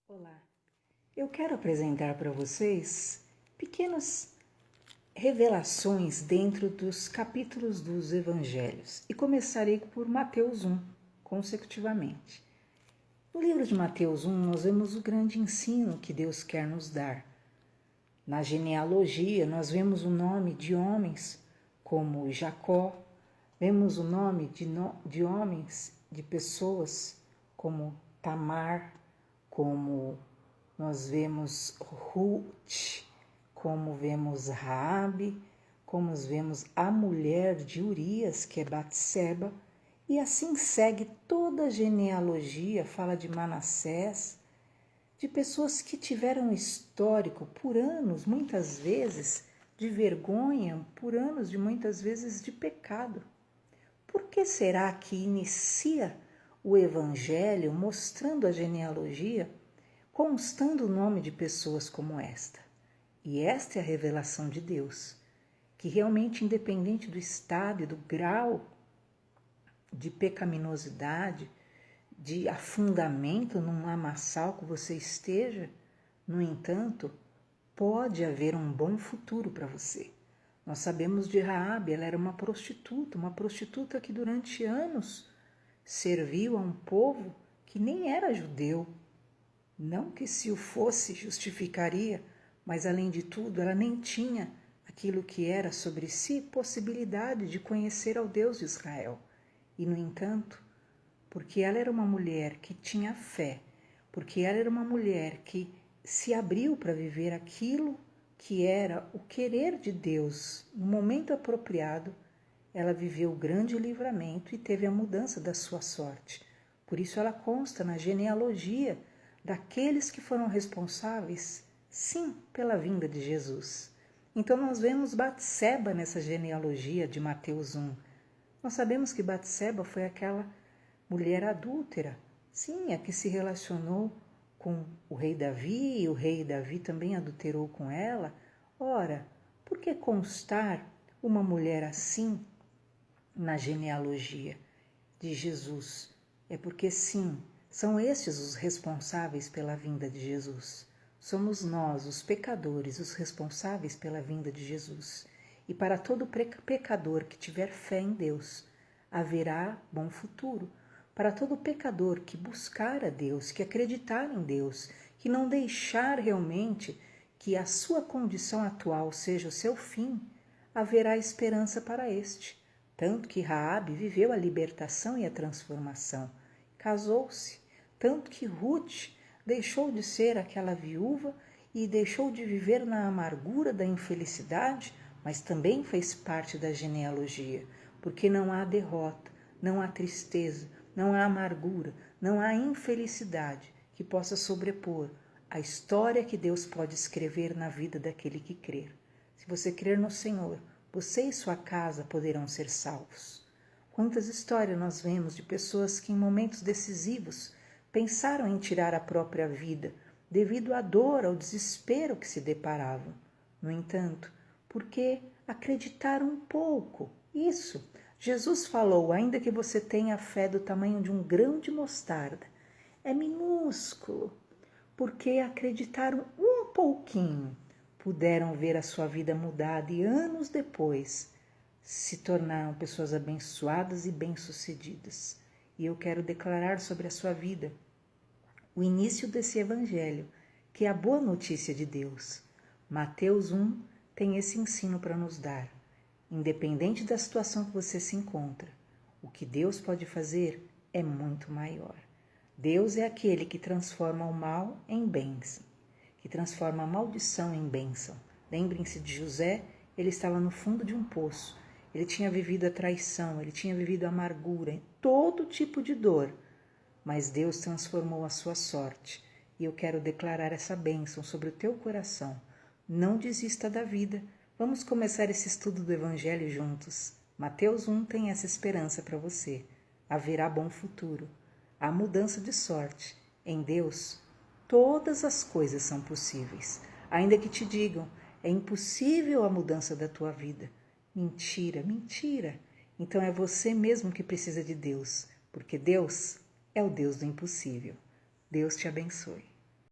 Olá, eu quero apresentar para vocês pequenas revelações dentro dos capítulos dos Evangelhos e começarei por Mateus 1, consecutivamente. No livro de Mateus 1, nós vemos o grande ensino que Deus quer nos dar. Na genealogia, nós vemos o nome de homens como Jacó, vemos o nome de homens, de pessoas como Tamar, como nós vemos Ruth, como vemos Raabe, como vemos a mulher de Urias, que é Batseba, e assim segue toda a genealogia, fala de Manassés, de pessoas que tiveram histórico por anos, muitas vezes, de vergonha, por anos de muitas vezes de pecado. Por que será que inicia o Evangelho mostrando a genealogia, constando o nome de pessoas como esta? E esta é a revelação de Deus, que realmente, independente do estado e do grau de pecaminosidade, de afundamento num lamaçal que você esteja, no entanto, pode haver um bom futuro para você. Nós sabemos de Raabe, ela era uma prostituta que durante anos serviu a um povo que nem era judeu. Não que se o fosse justificaria, mas além de tudo ela nem tinha aquilo que era sobre si possibilidade de conhecer ao Deus de Israel. E no entanto, porque ela era uma mulher que tinha fé, porque ela era uma mulher que se abriu para viver aquilo que era o querer de Deus no momento apropriado, ela viveu o grande livramento e teve a mudança da sua sorte. Por isso ela consta na genealogia daqueles que foram responsáveis, sim, pela vinda de Jesus. Então nós vemos Batseba nessa genealogia de Mateus 1. Nós sabemos que Batseba foi aquela mulher adúltera, sim, a que se relacionou com o rei Davi, e o rei Davi também adulterou com ela. Ora, por que constar uma mulher assim na genealogia de Jesus? É porque sim, são estes os responsáveis pela vinda de Jesus. Somos nós, os pecadores, os responsáveis pela vinda de Jesus. E para todo pecador que tiver fé em Deus, haverá bom futuro. Para todo pecador que buscar a Deus, que acreditar em Deus, que não deixar realmente que a sua condição atual seja o seu fim, haverá esperança para este. Tanto que Raabe viveu a libertação e a transformação, casou-se, tanto que Ruth deixou de ser aquela viúva e deixou de viver na amargura da infelicidade, mas também fez parte da genealogia, porque não há derrota, não há tristeza, não há amargura, não há infelicidade que possa sobrepor a história que Deus pode escrever na vida daquele que crer. Se você crer no Senhor, você e sua casa poderão ser salvos. Quantas histórias nós vemos de pessoas que em momentos decisivos pensaram em tirar a própria vida devido à dor, ao desespero que se deparavam. No entanto, porque acreditaram um pouco. Isso, Jesus falou, ainda que você tenha fé do tamanho de um grão de mostarda, é minúsculo, porque acreditaram um pouquinho, puderam ver a sua vida mudada e anos depois se tornaram pessoas abençoadas e bem-sucedidas. E eu quero declarar sobre a sua vida o início desse evangelho, que é a boa notícia de Deus. Mateus 1 tem esse ensino para nos dar. Independente da situação que você se encontra, o que Deus pode fazer é muito maior. Deus é aquele que transforma o mal em bênção, que transforma a maldição em bênção. Lembrem-se de José, ele estava no fundo de um poço, ele tinha vivido a traição, ele tinha vivido a amargura, todo tipo de dor, mas Deus transformou a sua sorte. E eu quero declarar essa bênção sobre o teu coração. Não desista da vida. Vamos começar esse estudo do Evangelho juntos. Mateus 1 tem essa esperança para você. Haverá bom futuro. Há mudança de sorte. Em Deus, todas as coisas são possíveis. Ainda que te digam, é impossível a mudança da tua vida. Mentira, mentira. Então é você mesmo que precisa de Deus, porque Deus é o Deus do impossível. Deus te abençoe.